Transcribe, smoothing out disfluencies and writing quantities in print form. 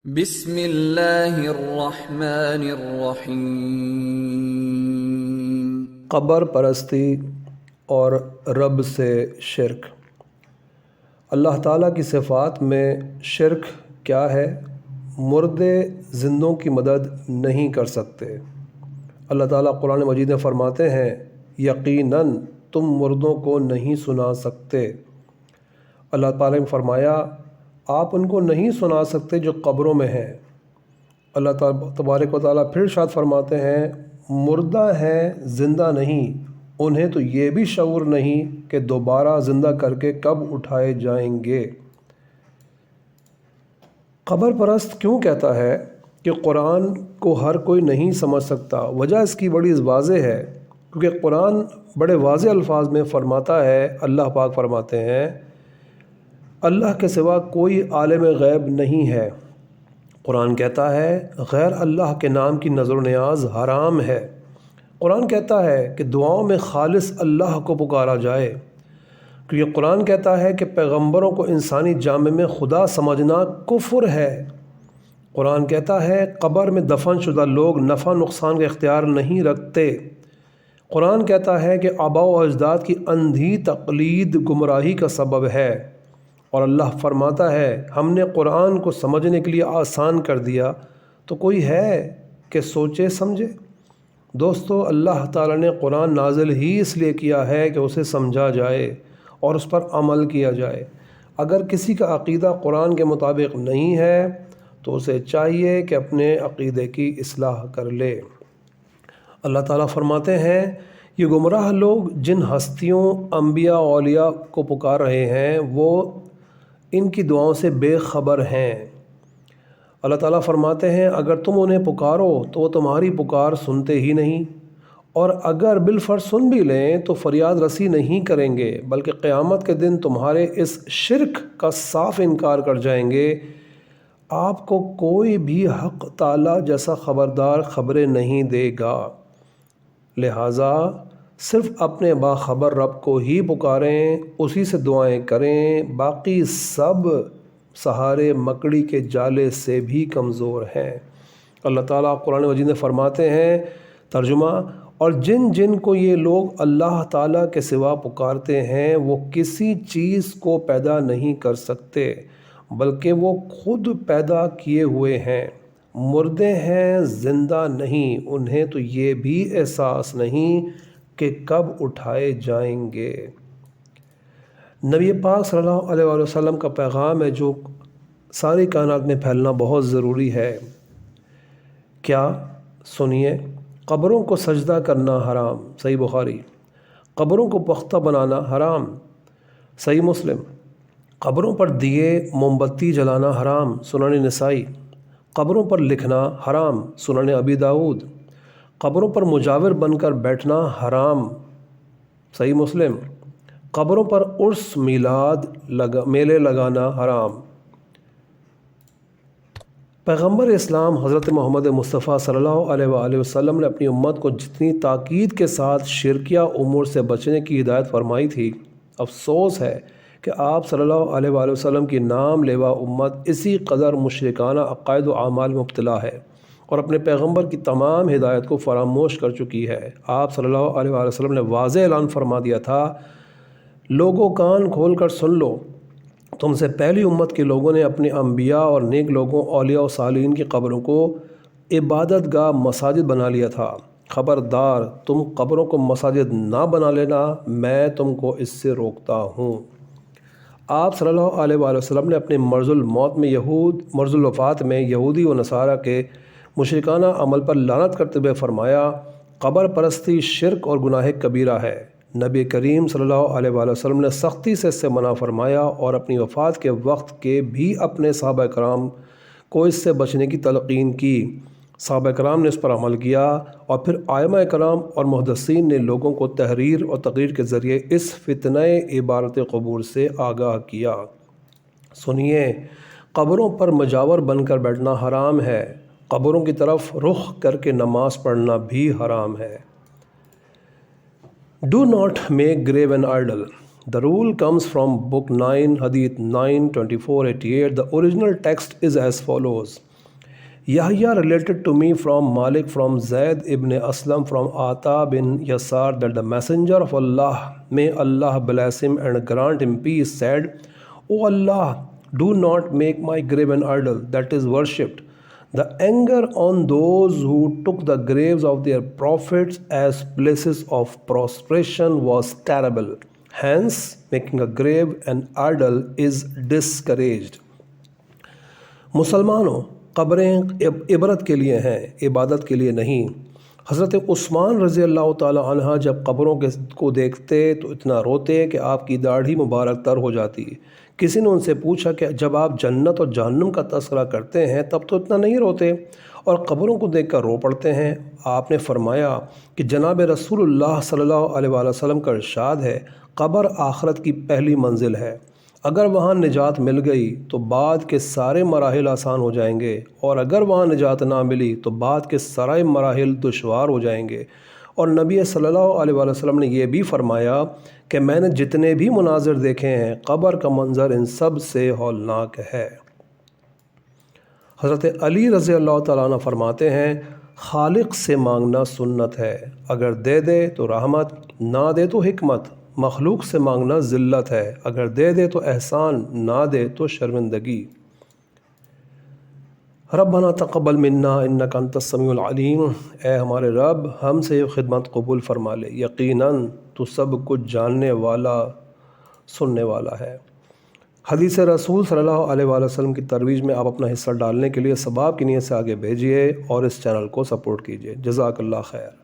بسم اللہ الرحمن الرحیم۔ قبر پرستی اور رب سے شرک۔ اللہ تعالیٰ کی صفات میں شرک کیا ہے؟ مردے زندوں کی مدد نہیں کر سکتے۔ اللہ تعالیٰ قرآن مجید میں فرماتے ہیں یقیناً تم مردوں کو نہیں سنا سکتے۔ اللہ تعالیٰ نے فرمایا آپ ان کو نہیں سنا سکتے جو قبروں میں ہیں۔ اللہ تعالیٰ تبارک و تعالیٰ پھر ارشاد فرماتے ہیں مردہ ہیں زندہ نہیں، انہیں تو یہ بھی شعور نہیں کہ دوبارہ زندہ کر کے کب اٹھائے جائیں گے۔ قبر پرست کیوں کہتا ہے کہ قرآن کو ہر کوئی نہیں سمجھ سکتا؟ وجہ اس کی بڑی واضح ہے، کیونکہ قرآن بڑے واضح الفاظ میں فرماتا ہے، اللہ پاک فرماتے ہیں اللہ کے سوا کوئی عالم غیب نہیں ہے۔ قرآن کہتا ہے غیر اللہ کے نام کی نظر و نیاز حرام ہے۔ قرآن کہتا ہے کہ دعاؤں میں خالص اللہ کو پکارا جائے، کیونکہ قرآن کہتا ہے کہ پیغمبروں کو انسانی جامع میں خدا سمجھنا کفر ہے۔ قرآن کہتا ہے قبر میں دفن شدہ لوگ نفع نقصان کا اختیار نہیں رکھتے۔ قرآن کہتا ہے کہ آباء و اجداد کی اندھی تقلید گمراہی کا سبب ہے، اور اللہ فرماتا ہے ہم نے قرآن کو سمجھنے کے لیے آسان کر دیا، تو کوئی ہے کہ سوچے سمجھے؟ دوستو، اللہ تعالیٰ نے قرآن نازل ہی اس لیے کیا ہے کہ اسے سمجھا جائے اور اس پر عمل کیا جائے۔ اگر کسی کا عقیدہ قرآن کے مطابق نہیں ہے تو اسے چاہیے کہ اپنے عقیدے کی اصلاح کر لے۔ اللہ تعالیٰ فرماتے ہیں یہ گمراہ لوگ جن ہستیوں انبیاء اولیاء کو پکار رہے ہیں وہ ان کی دعاؤں سے بے خبر ہیں۔ اللہ تعالیٰ فرماتے ہیں اگر تم انہیں پکارو تو وہ تمہاری پکار سنتے ہی نہیں، اور اگر بالفرض سن بھی لیں تو فریاد رسی نہیں کریں گے، بلکہ قیامت کے دن تمہارے اس شرک کا صاف انکار کر جائیں گے۔ آپ کو کوئی بھی حق تعالیٰ جیسا خبردار خبریں نہیں دے گا، لہٰذا صرف اپنے باخبر رب کو ہی پکاریں، اسی سے دعائیں کریں، باقی سب سہارے مکڑی کے جالے سے بھی کمزور ہیں۔ اللہ تعالیٰ قرآن مجید میں فرماتے ہیں ترجمہ، اور جن جن کو یہ لوگ اللہ تعالیٰ کے سوا پکارتے ہیں وہ کسی چیز کو پیدا نہیں کر سکتے بلکہ وہ خود پیدا کیے ہوئے ہیں۔ مردے ہیں زندہ نہیں، انہیں تو یہ بھی احساس نہیں کہ کب اٹھائے جائیں گے۔ نبی پاک صلی اللہ علیہ وآلہ وسلم کا پیغام ہے جو ساری کائنات میں پھیلنا بہت ضروری ہے۔ کیا؟ سنیے، قبروں کو سجدہ کرنا حرام، صحیح بخاری۔ قبروں کو پختہ بنانا حرام، صحیح مسلم۔ قبروں پر دیے موم بتی جلانا حرام، سنن نسائی۔ قبروں پر لکھنا حرام، سنن ابی داؤد۔ قبروں پر مجاور بن کر بیٹھنا حرام، صحیح مسلم۔ قبروں پر عرس میلاد میلے لگانا حرام۔ پیغمبر اسلام حضرت محمد مصطفیٰ صلی اللہ علیہ وآلہ وسلم نے اپنی امت کو جتنی تاکید کے ساتھ شرکیہ امور سے بچنے کی ہدایت فرمائی تھی، افسوس ہے کہ آپ صلی اللہ علیہ وآلہ وسلم کی نام لیوا امت اسی قدر مشرکانہ عقائد و اعمال میں مبتلا ہے اور اپنے پیغمبر کی تمام ہدایت کو فراموش کر چکی ہے۔ آپ صلی اللہ علیہ وآلہ وسلم نے واضح اعلان فرما دیا تھا لوگوں کان کھول کر سن لو، تم سے پہلی امت کے لوگوں نے اپنے انبیاء اور نیک لوگوں اولیاء و صالحین کی قبروں کو عبادت گاہ مساجد بنا لیا تھا۔ خبردار تم قبروں کو مساجد نہ بنا لینا، میں تم کو اس سے روکتا ہوں۔ آپ صلی اللہ علیہ وآلہ وسلم نے اپنے مرض الوفات میں یہودی و نصارہ کے مشرکانہ عمل پر لعنت کرتے ہوئے فرمایا قبر پرستی شرک اور گناہ کبیرہ ہے۔ نبی کریم صلی اللہ علیہ وآلہ وسلم نے سختی سے اس سے منع فرمایا اور اپنی وفات کے وقت کے بھی اپنے صحابہ کرام کو اس سے بچنے کی تلقین کی۔ صحابہ کرام نے اس پر عمل کیا اور پھر ائمہ کرام اور محدثین نے لوگوں کو تحریر اور تقریر کے ذریعے اس فتنہ عبادت قبور سے آگاہ کیا۔ سنیے، قبروں پر مجاور بن کر بیٹھنا حرام ہے، قبروں کی طرف رخ کر کے نماز پڑھنا بھی حرام ہے۔ Do not make grave an idol. The rule comes from Book 9, Hadith 9, 24, 88. The original text is as follows. Yahya related to me from Malik from Zayd ibn Aslam from Ata bin Yasar that the messenger of Allah, may Allah bless him and grant him peace, said, O Allah, do not make my grave an idol that is worshipped. The anger on those who took the graves of their prophets as places of prostration was terrible. Hence, making a grave an idol is discouraged. مسلمانوں، قبریں عبرت کے لیے ہیں، عبادت کے لیے نہیں۔ حضرت عثمان رضی اللہ تعالی عنہ جب قبروں کو دیکھتے تو اتنا روتے کہ آپ کی داڑھی مبارک تر ہو جاتی۔ کسی نے ان سے پوچھا کہ جب آپ جنت اور جہنم کا تذکرہ کرتے ہیں تب تو اتنا نہیں روتے اور قبروں کو دیکھ کر رو پڑتے ہیں؟ آپ نے فرمایا کہ جناب رسول اللہ صلی اللہ علیہ وآلہ وسلم کا ارشاد ہے، قبر آخرت کی پہلی منزل ہے۔ اگر وہاں نجات مل گئی تو بعد کے سارے مراحل آسان ہو جائیں گے، اور اگر وہاں نجات نہ ملی تو بعد کے سارے مراحل دشوار ہو جائیں گے۔ اور نبی صلی اللہ علیہ وآلہ وسلم نے یہ بھی فرمایا کہ میں نے جتنے بھی مناظر دیکھے ہیں، قبر کا منظر ان سب سے ہولناک ہے۔ حضرت علی رضی اللہ تعالیٰ عنہ فرماتے ہیں، خالق سے مانگنا سنت ہے، اگر دے دے تو رحمت، نہ دے تو حکمت۔ مخلوق سے مانگنا ذلت ہے، اگر دے دے تو احسان، نہ دے تو شرمندگی۔ ربنا تقبل منا انک انت السمیع العلیم، اے ہمارے رب ہم سے یہ خدمت قبول فرما لے، یقیناً تو سب کچھ جاننے والا، سننے والا ہے۔ حدیث رسول صلی اللہ علیہ وآلہ وسلم کی ترویج میں آپ اپنا حصہ ڈالنے کے لیے ثواب کی نیت سے آگے بھیجیے اور اس چینل کو سپورٹ کیجیے۔ جزاک اللہ خیر۔